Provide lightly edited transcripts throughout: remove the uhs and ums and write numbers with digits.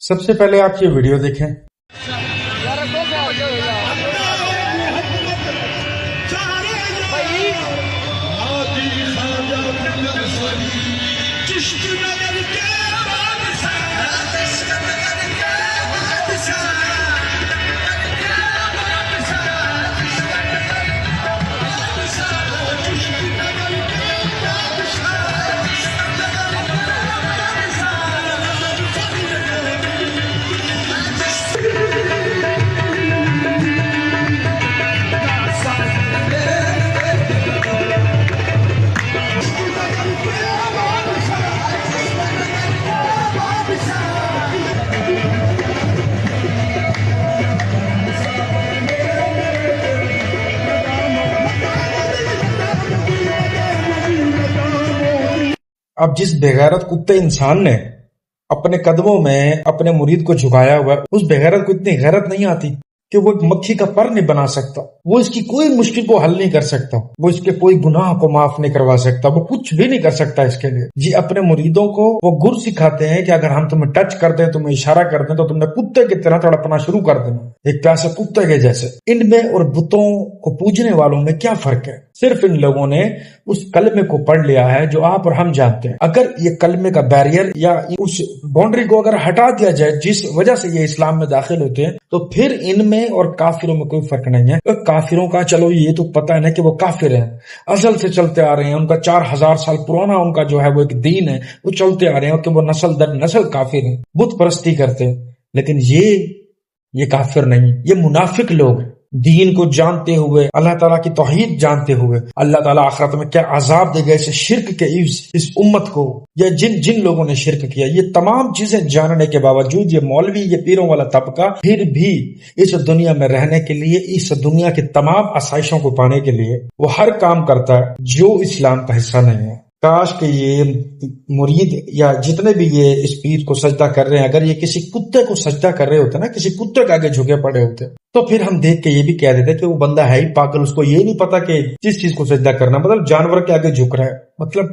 سب سے پہلے آپ یہ ویڈیو دیکھیں۔ اب جس بےغیرت کتے انسان نے اپنے قدموں میں اپنے مرید کو جھکایا ہوا ہے، اس بےغیرت کو اتنی غیرت نہیں آتی کہ وہ ایک مکھی کا پر نہیں بنا سکتا، وہ اس کی کوئی مشکل کو حل نہیں کر سکتا، وہ اس کے کوئی گناہ کو معاف نہیں کروا سکتا، وہ کچھ بھی نہیں کر سکتا اس کے لیے۔ جی اپنے مریدوں کو وہ گر سکھاتے ہیں کہ اگر ہم تمہیں ٹچ کر دیں، تمہیں اشارہ کر دیں تو تم نے کتے کی طرح تڑپنا شروع کر دینا، ایک پیاسے کتے کے جیسے۔ ان میں اور بتوں کو پوجنے والوں میں کیا فرق ہے؟ صرف ان لوگوں نے اس کلمے کو پڑھ لیا ہے جو آپ اور ہم جانتے ہیں۔ اگر یہ کلمے کا بیریئر یا اس باؤنڈری کو اگر ہٹا دیا جائے جس وجہ سے یہ اسلام میں داخل ہوتے ہیں، تو پھر ان میں اور کافروں میں کوئی فرق نہیں ہے۔ کافروں کا چلو یہ تو پتہ ہے نا کہ وہ کافر ہیں، ازل سے چلتے آ رہے ہیں، ان کا 4000 سال پرانا ان کا جو ہے وہ ایک دین ہے، وہ چلتے آ رہے ہیں کہ وہ نسل در نسل کافر ہیں، بت پرستی کرتے ہیں۔ لیکن یہ کافر نہیں، یہ منافق لوگ ہیں۔ دین کو جانتے ہوئے، اللہ تعالیٰ کی توحید جانتے ہوئے، اللہ تعالیٰ آخرت میں کیا عذاب دے گا اس شرک کے عوض اس امت کو، یا جن لوگوں نے شرک کیا، یہ تمام چیزیں جاننے کے باوجود یہ مولوی، یہ پیروں والا طبقہ پھر بھی اس دنیا میں رہنے کے لیے، اس دنیا کی تمام آسائشوں کو پانے کے لیے وہ ہر کام کرتا ہے جو اسلام کا حصہ نہیں ہے۔ کاش کہ یہ مرید یا جتنے بھی یہ اس پیر کو سجدہ کر رہے ہیں، اگر یہ کسی کتے کو سجدہ کر رہے ہوتے نا، کسی کتے کے آگے جھکے پڑے ہوتے، تو پھر ہم دیکھ کے یہ بھی کہہ دیتے کہ وہ بندہ ہے ہی پاگل، اس کو یہ نہیں پتا کہ جس چیز کو سجدہ کرنا مطلب جانور کے آگے جھک رہا ہے، مطلب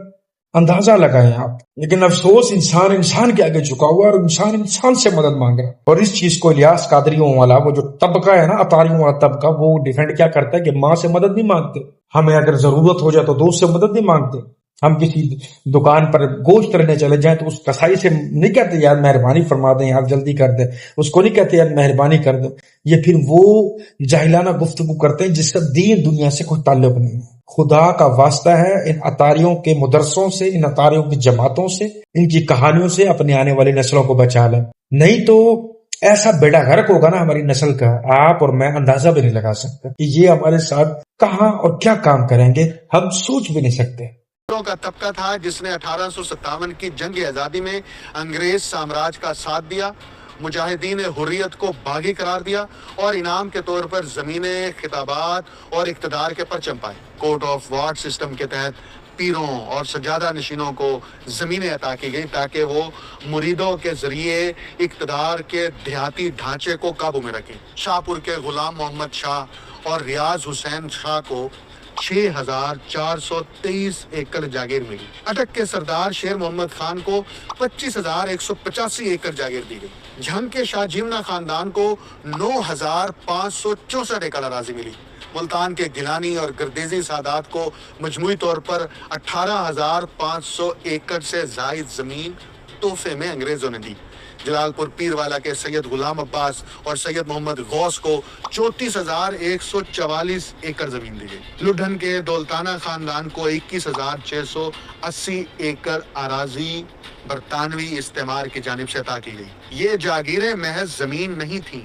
اندازہ لگائیں آپ۔ لیکن افسوس انسان کے آگے جھکا ہوا ہے اور انسان سے مدد مانگ رہا ہے۔ اور اس چیز کو الیاس قادریوں والا وہ جو طبقہ ہے نا، اطاریوں والا طبقہ، وہ ڈیفینڈ کیا کرتا ہے کہ ماں سے مدد نہیں مانگتے، ہمیں اگر ضرورت ہو جائے تو دوست سے مدد نہیں مانگتے، ہم کسی دکان پر گوشت لینے چلے جائیں تو اس کسائی سے نہیں کہتے یار مہربانی فرما دیں، یار جلدی کر دیں، اس کو نہیں کہتے یار مہربانی کر دیں۔ یہ پھر وہ جاہلانہ گفتگو کرتے ہیں جس کا دین دنیا سے کوئی تعلق نہیں ہے۔ خدا کا واسطہ ہے ان اطاریوں کے مدرسوں سے، ان اطاریوں کی جماعتوں سے، ان کی کہانیوں سے اپنی آنے والی نسلوں کو بچا لیں، نہیں تو ایسا بیڑا غرق ہوگا نا ہماری نسل کا، آپ اور میں اندازہ بھی نہیں لگا سکتا کہ یہ ہمارے ساتھ کہاں اور کیا کام کریں گے، ہم سوچ بھی نہیں سکتے۔ کا طبقہ تھا جس نے 1857 کی جنگ آزادی میں انگریز سامراج کا ساتھ دیا، مجاہدین حریت کو باغی قرار دیا اور انعام کے طور پر زمینیں، خطابات اور اقتدار کے پرچم پائے۔ کورٹ آف وارڈ سسٹم کے تحت پیروں اور سجادہ نشینوں کو زمینیں عطا کی گئی تاکہ وہ مریدوں کے ذریعے اقتدار کے دیہاتی ڈھانچے کو قابو میں رکھیں۔ شاہپور کے غلام محمد شاہ اور ریاض حسین شاہ کو 6423 ایکڑ جاگیر ملی۔ اٹک کے سردار شیر محمد خان کو 25185 ایکڑ جاگیر دی گئی۔ جھنگ کے شاہ جیمنا خاندان کو 9564 ایکڑ اراضی ملی۔ ملتان کے گیلانی اور گردیزی سادات کو مجموعی طور پر 18500 ایکڑ سے زائد زمین تحفے میں انگریزوں نے دی۔ جلال پور پیر والا کے سید غلام عباس اور سید محمد غوث کو 34144 ایکڑ زمین دی گئی۔ لڈھن کے دولتانہ خاندان کو 21680 ایکڑ اراضی برطانوی استعمار کی جانب سے عطا کی گئی۔ یہ جاگیریں محض زمین نہیں تھیں،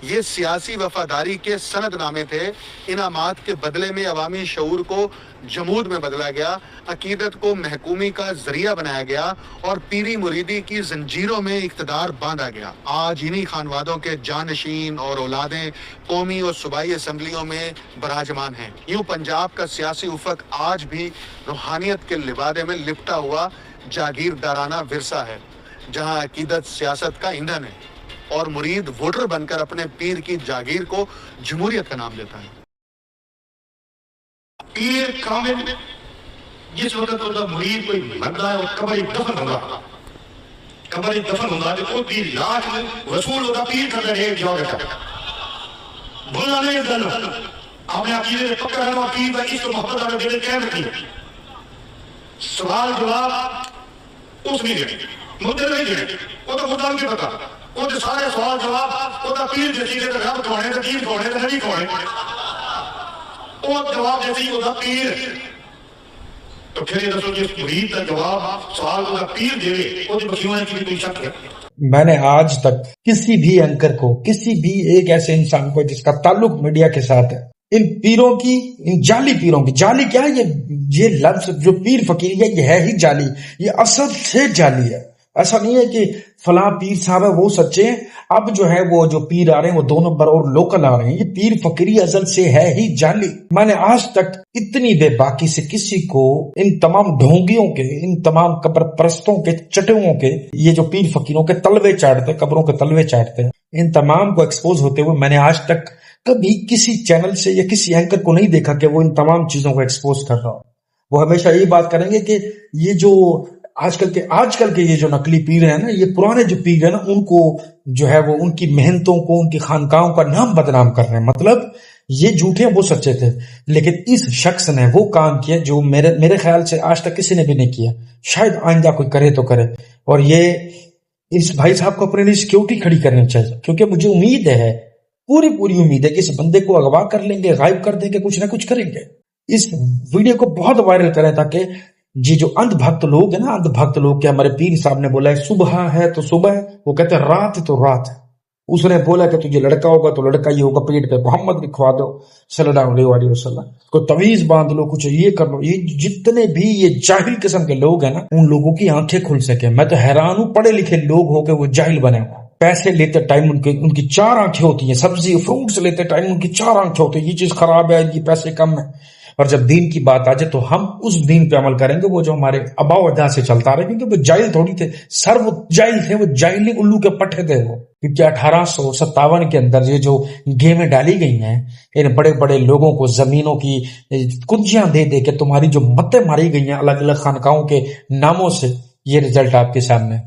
یہ سیاسی وفاداری کے سند نامے تھے۔ انعامات کے بدلے میں عوامی شعور کو جمود میں بدلا گیا، عقیدت کو محکومی کا ذریعہ بنایا گیا اور پیری مریدی کی زنجیروں میں اقتدار باندھا گیا۔ آج انہی خانوادوں کے جانشین اور اولادیں قومی اور صوبائی اسمبلیوں میں براجمان ہیں۔ یوں پنجاب کا سیاسی افق آج بھی روحانیت کے لبادے میں لپٹا ہوا جاگیردارانہ ورثہ ہے، جہاں عقیدت سیاست کا ایندھن ہے اور مرید ووٹر بن کر اپنے پیر کی جاگیر کو جمہوریت کا نام دیتا ہے۔ پیر کامل جس وقت مرید کوئی مرد ہے اور قبر دفن ہوگا، قبر دفن ہوتا ہے وہ دی لاش رسول ہوتا پیر کرتے رہے جاؤ گا بھولنا نہیں گل اپنے عقیدے سے پکا رہنا عقید ہے اس کو محبت والے دل قائم رکھی سوال جواب اس نہیں دے مدے نہیں دے وہ تو خدا نہیں پتا وہ تو سارے سوال جواب وہ تو پیر جیسی کے رب کونے تے پیر کونے تے نبی کونے وہ جواب جیسی وہ پیر تو پھر یہ رسول جس مرید کا جواب سوال کو پیر دے وہ بسیواں کی کوئی شک ہے. میں نے آج تک کسی بھی اینکر کو کسی بھی ایک ایسے انسان کو جس کا تعلق میڈیا کے ساتھ ہے ان پیروں کی ان جعلی پیروں کی جعلی کیا ہے یہ لفظ جو پیر فقیر ہے یہ ہے ہی جعلی یہ اصل سے جعلی ہے. ایسا نہیں ہے کہ فلاں پیر صاحب ہے وہ سچے ہیں اب جو ہے وہ جو پیر آ رہے ہیں وہ 2 نمبر اور لوکل آ رہے ہیں یہ پیر فقیری ازل سے ہے ہی جعلی. میں نے آج تک اتنی بے باکی سے کسی کو ان تمام ڈھونگیوں کے ان تمام قبر پرستوں کے چٹوں کے یہ جو پیر فقیروں کے تلوے چاٹتے قبروں کے تلوے چاٹتے ہیں ان تمام کو ایکسپوز ہوتے ہوئے میں نے آج تک کبھی کسی چینل سے یا کسی اینکر کو نہیں دیکھا کہ وہ ان تمام چیزوں کو ایکسپوز کر رہا ہو. وہ ہمیشہ یہی بات کریں گے کہ یہ جو آج کل کے یہ جو نقلی پیر ہیں نا یہ پرانے جو پیر ہیں نا ان کو جو ہے وہ ان کی محنتوں کو ان کی خانقاہوں کا نام بدنام کر رہے ہیں. مطلب یہ جھوٹے وہ سچے تھے لیکن اس شخص نے وہ کام کیا جو میرے خیال سے آج تک کسی نے بھی نہیں کیا. شاید آئندہ کوئی کرے تو کرے اور یہ اس بھائی صاحب کو اپنے لیے سیکیورٹی کھڑی کرنی چاہیے کیونکہ مجھے امید ہے پوری امید ہے کہ اس بندے کو اغوا کر لیں گے غائب کر دیں گے کچھ نہ کچھ کریں گے. اس ویڈیو کو بہت وائرل کریں تاکہ جو اندھ بھکت لوگ ہیں نا اندھ بھکت لوگ کہ ہمارے پیر صاحب نے بولا ہے صبح ہے تو صبح ہے وہ کہتے ہیں رات ہے تو رات ہے. اس نے بولا کہ تجھے لڑکا ہوگا تو لڑکا ہی ہوگا پیٹ پہ محمد لکھوا دو صلی اللہ علیہ وسلم کوئی تعویذ باندھ لو کچھ یہ کر لو. یہ جتنے بھی یہ جاہل قسم کے لوگ ہیں نا ان لوگوں کی آنکھیں کھل سکے. میں تو حیران ہوں پڑھے لکھے لوگ ہو کے وہ جاہل بنے ہوئے. پیسے لیتے ٹائم ان کی 4 آنکھیں ہوتی ہیں سبزی فروٹس لیتے ٹائم ان کی 4 آنکھیں ہوتی ہیں یہ چیز خراب ہے یہ پیسے کم ہے. اور جب دین کی بات آ جائے تو ہم اس دین پہ عمل کریں گے وہ جو ہمارے آباء و اجداد سے چلتا رہے کیونکہ وہ جاہل تھوڑی تھے سر وہ جاہل تھے وہ جاہلی الو کے پٹھے تھے وہ کیونکہ 1857 کے اندر یہ جو گیمیں ڈالی گئی ہیں ان بڑے بڑے لوگوں کو زمینوں کی کنجیاں دے دے کے تمہاری جو متیں ماری گئی ہیں الگ الگ خانقاہوں کے ناموں سے یہ رزلٹ آپ کے سامنے